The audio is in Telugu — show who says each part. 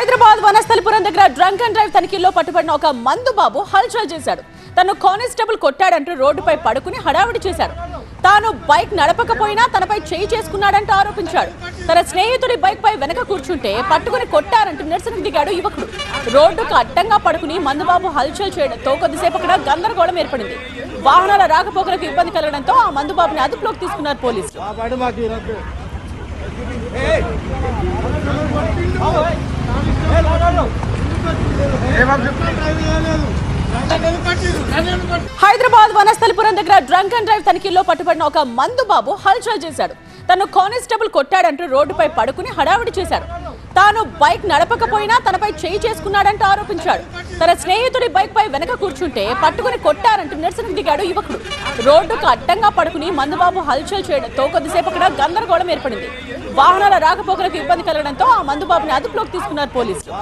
Speaker 1: హైదరాబాద్ వనస్థలిపురం దగ్గర డ్రంక్ అండ్ డ్రైవ్ తనిఖీల్లో పట్టుబడిన ఒక మందు బాబు హల్చల్ చేశాడు. తను కానిస్టేబుల్ కొట్టాడంటూ రోడ్డుపై పడుకుని హడావిడి చేశాడు. తాను బైక్ నడపకపోయినా తనపై చేయి చేసుకున్నాడంటూ ఆరోపించాడు. తన స్నేహితుడి బైక్ పై వెనక కూర్చుంటే పట్టుకుని కొట్టారంటూ నిరసనకు దిగాడు యువకుడు. రోడ్డుకు అడ్డంగా పడుకుని మందుబాబు హల్చల్ చేయడంతో కొద్దిసేపు అక్కడ గందరగోళం ఏర్పడింది. వాహనాల రాకపోకలకు ఇబ్బంది కలగడంతో ఆ మందుబాబుని అదుపులోకి తీసుకున్నారు పోలీసులు. హైదరాబాద్ వనస్థలిపురం దగ్గర డ్రంక్ అండ్ డ్రైవ్ తనిఖీల్లో పట్టుబడిన ఒక మందు బాబు హల్చల్ చేశాడు. తను కానిస్టేబుల్ కొట్టాడంటూ రోడ్డుపై పడుకుని హడావిడి చేశాడు. తాను బైక్ నడపకపోయినా తనపై చేయి చేసుకున్నాడంటూ ఆరోపించాడు. తన స్నేహితుడి బైక్ పై వెనక కూర్చుంటే పట్టుకుని కొట్టారంటూ నిరసనకు దిగాడు యువకుడు. రోడ్డుకు అడ్డంగా పడుకుని మందుబాబు హల్చల్ చేయడంతో కొద్దిసేపు అక్కడ గందరగోళం ఏర్పడింది. వాహనాల రాకపోకలకు ఇబ్బంది కలగడంతో ఆ మందుబాబుని అదుపులోకి తీసుకున్నారు పోలీసులు.